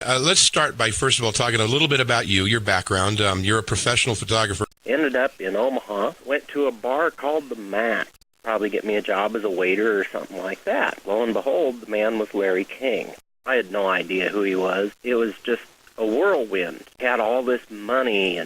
Let's start by, first of all, talking a little bit about you, your background. You're a professional photographer. Ended up in Omaha, went to a bar called the Mac. Probably get me a job as a waiter or something like that. Lo and behold, the man was Larry King. I had no idea who he was. It was just a whirlwind. He had all this money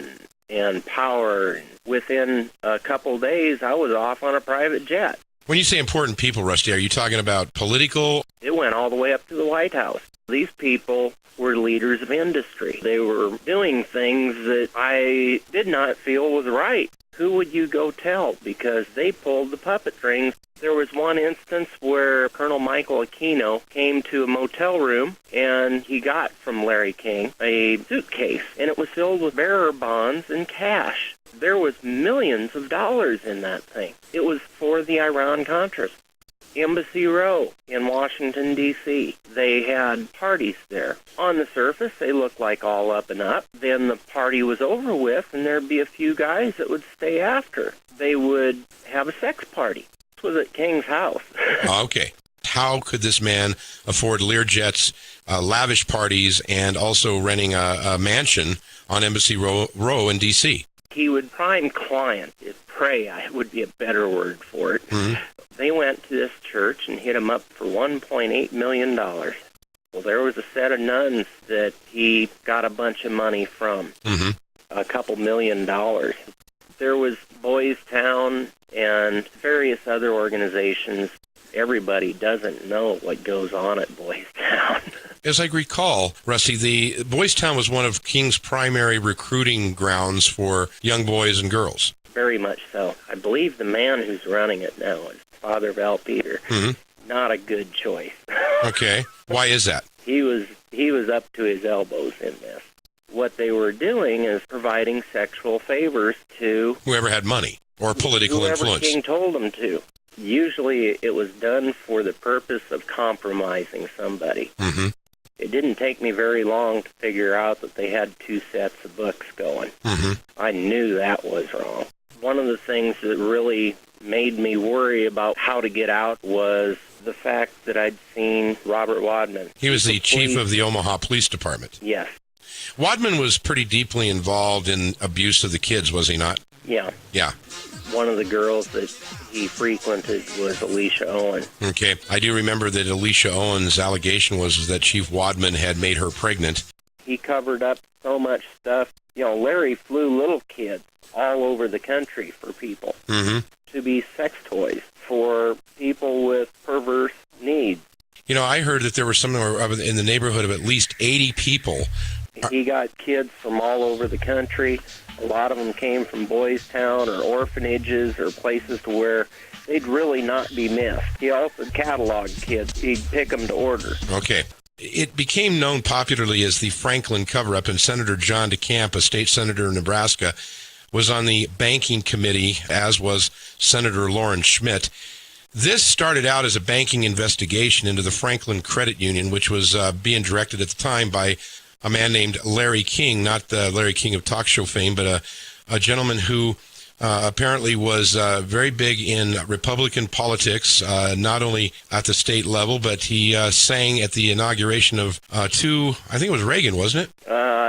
and power. Within a couple days, I was off on a private jet. When you say important people, Rusty, are you talking about political? It went all the way up to the White House. These people were leaders of industry. They were doing things that I did not feel was right. Who would you go tell? Because they pulled the puppet strings. There was one instance where Colonel Michael Aquino came to a motel room, and he got from Larry King a suitcase, and it was filled with bearer bonds and cash. There was millions of dollars in that thing. It was for the Iran-Contras. Embassy Row in Washington, D.C. They had parties there. On the surface, they looked like all up and up. Then the party was over with, and there'd be a few guys that would stay after. They would have a sex party. This was at King's house. Okay. How could this man afford Learjets, lavish parties, and also renting a mansion on Embassy Row in D.C.? He would prime client. Prey would be a better word for it. Mm-hmm. They went to this church and hit him up for $1.8 million. Well, there was a set of nuns that he got a bunch of money from, a couple $1 million. There was Boys Town and various other organizations. Everybody doesn't know what goes on at Boys Town. As I recall, Rusty, the Boys Town was one of King's primary recruiting grounds for young boys and girls. Very much so. I believe the man who's running it now is Father Val Peter. Not a good choice. Okay. Why is that? He was up to his elbows in this. What they were doing is providing sexual favors to whoever had money or political influence. Whoever King told them to. Usually it was done for the purpose of compromising somebody. It didn't take me very long to figure out that they had two sets of books going. I knew that was wrong. One of the things that really made me worry about how to get out was the fact that I'd seen Robert Wadman. He was the chief of the Omaha Police Department. Yes. Wadman was pretty deeply involved in abuse of the kids, was he not? Yeah. Yeah. One of the girls that he frequented was Alicia Owen. Okay. I do remember that Alicia Owen's allegation was that Chief Wadman had made her pregnant. He covered up so much stuff. You know, Larry flew little kids all over the country for people to be sex toys for people with perverse needs. You know, I heard that there were somewhere in the neighborhood of at least 80 people. He got kids from all over the country. A lot of them came from Boys Town or orphanages or places to where they'd really not be missed. He also cataloged kids. He'd pick them to order. Okay. It became known popularly as the Franklin cover-up, and Senator John DeCamp, a state senator in Nebraska, was on the banking committee, as was Senator Lauren Schmidt. This started out as a banking investigation into the Franklin Credit Union, which was being directed at the time by a man named Larry King, not the Larry King of talk show fame, but a gentleman who apparently was very big in Republican politics, not only at the state level, but he sang at the inauguration of I think it was Reagan, wasn't it?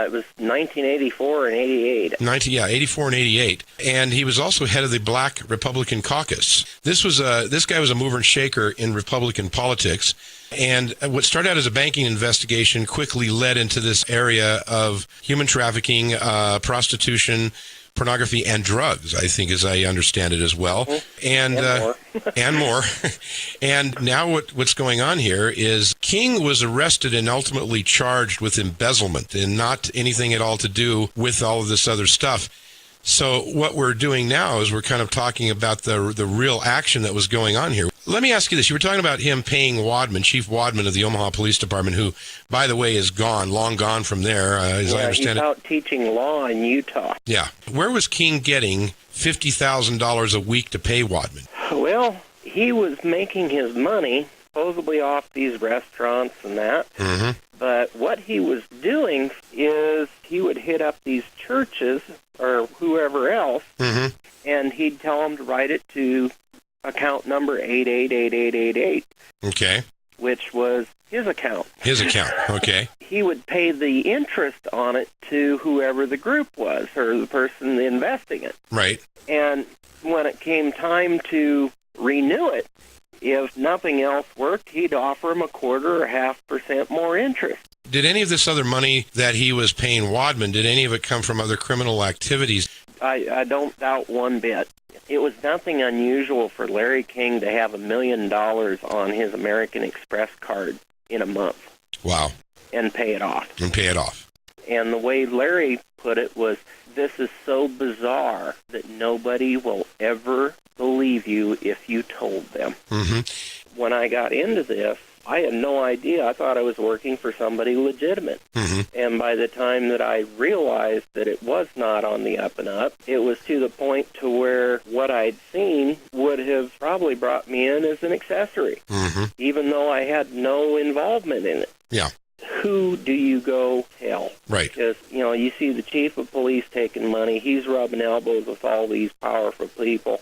It was 1984 and 88. 84 and 88. And he was also head of the Black Republican Caucus. This guy was a mover and shaker in Republican politics. And what started out as a banking investigation quickly led into this area of human trafficking, prostitution, pornography, and drugs, I think, as I understand it as well. And more. And more. And now what's going on here is King was arrested and ultimately charged with embezzlement and not anything at all to do with all of this other stuff. So what we're doing now is we're kind of talking about the real action that was going on here. Let me ask you this. You were talking about him paying Wadman, Chief Wadman of the Omaha Police Department, who, by the way, is long gone from there, as I understand he's out teaching law in Utah. Yeah. Where was King getting $50,000 a week to pay Wadman? Well, he was making his money supposedly off these restaurants and that. But what he was doing is he would hit up these churches or whoever else, and he'd tell them to write it to account number 888888. Okay. which was his account. His account, okay. He would pay the interest on it to whoever the group was or the person investing it. Right. And when it came time to renew it, if nothing else worked, he'd offer him 1/4 or 0.5% more interest. Did any of this other money that he was paying Wadman, did any of it come from other criminal activities? I don't doubt one bit. It was nothing unusual for Larry King to have $1 million on his American Express card in a month. Wow. And pay it off. And pay it off. And the way Larry put it was, this is so bizarre that nobody will ever believe you if you told them. Mm-hmm. When I got into this, I had no idea. I thought I was working for somebody legitimate. Mm-hmm. And by the time that I realized that it was not on the up and up, it was to the point to where what I'd seen would have probably brought me in as an accessory, even though I had no involvement in it. Yeah. Who do you go tell? Right. Because, you see the chief of police taking money. He's rubbing elbows with all these powerful people.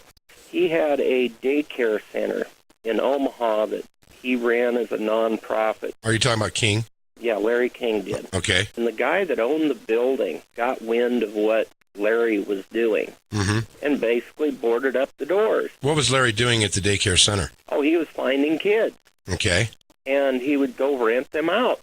He had a daycare center in Omaha that he ran as a nonprofit. Are you talking about King? Yeah, Larry King did. Okay. And the guy that owned the building got wind of what Larry was doing and basically boarded up the doors. What was Larry doing at the daycare center? Oh, he was finding kids. Okay. And he would go rent them out,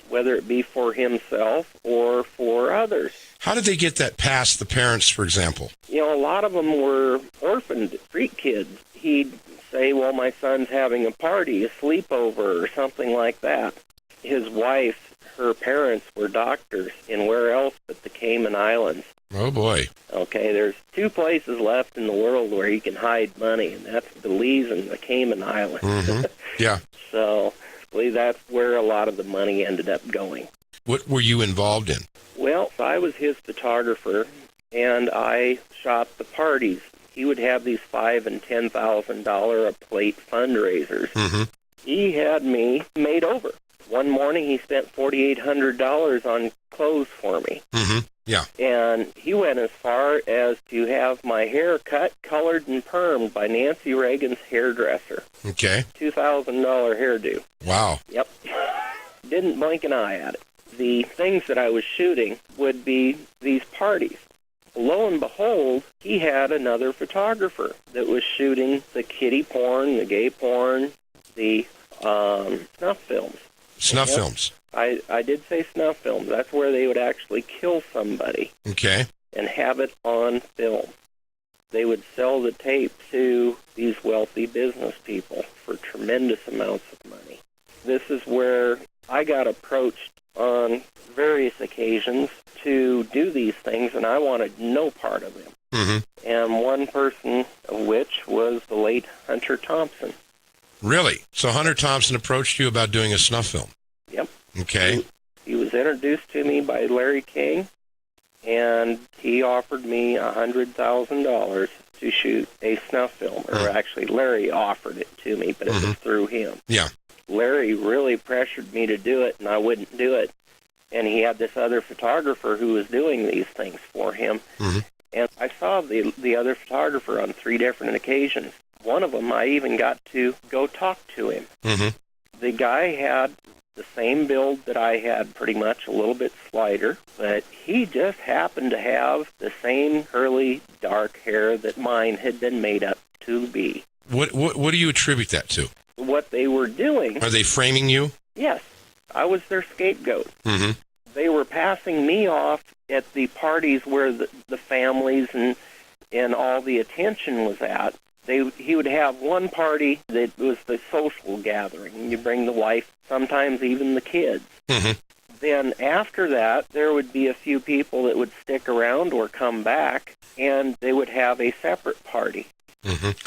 whether it be for himself or for others. How did they get that past the parents, for example? A lot of them were orphaned street kids. He'd say, well, my son's having a party, a sleepover, or something like that. His wife, her parents were doctors in where else but the Cayman Islands. Oh, boy. Okay, there's 2 places left in the world where you can hide money, and that's Belize and the Cayman Islands. Yeah. So that's where a lot of the money ended up going. What were you involved in? Well, I was his photographer, and I shot the parties. He would have these $5,000 and $10,000 a plate fundraisers. He had me made over. One morning, he spent $4,800 on clothes for me. Yeah. And he went as far as to have my hair cut, colored, and permed by Nancy Reagan's hairdresser. Okay. $2,000 hairdo. Wow. Yep. Didn't blink an eye at it. The things that I was shooting would be these parties. Lo and behold, he had another photographer that was shooting the kiddie porn, the gay porn, the snuff films. Snuff films. I did say snuff films. That's where they would actually kill somebody. Okay. And have it on film. They would sell the tape to these wealthy business people for tremendous amounts of money. This is where I got approached on various occasions to do these things, and I wanted no part of them. And one person of which was the late Hunter Thompson. Really? So Hunter Thompson approached you about doing a snuff film? Yep. Okay. He was introduced to me by Larry King, and he offered me $100,000 to shoot a snuff film. Or actually, Larry offered it to me, but it was through him. Yeah. Larry really pressured me to do it, and I wouldn't do it. And he had this other photographer who was doing these things for him. And I saw the other photographer on 3 different occasions. One of them, I even got to go talk to him. The guy had the same build that I had, pretty much, a little bit slighter, but he just happened to have the same curly, dark hair that mine had been made up to be. What do you attribute that to? What they were doing... Are they framing you? Yes. I was their scapegoat. They were passing me off at the parties where the families and all the attention was at. He would have one party that was the social gathering. You bring the wife, sometimes even the kids. Then after that, there would be a few people that would stick around or come back, and they would have a separate party.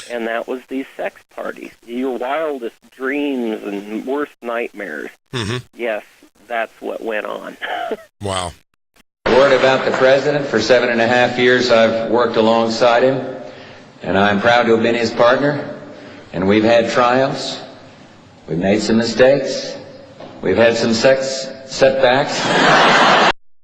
And that was these sex parties. Your wildest dreams and worst nightmares. Yes, that's what went on. Wow. Word about the president. For 7.5 years, I've worked alongside him, and I'm proud to have been his partner. And we've had triumphs. We've made some mistakes. We've had some sex setbacks.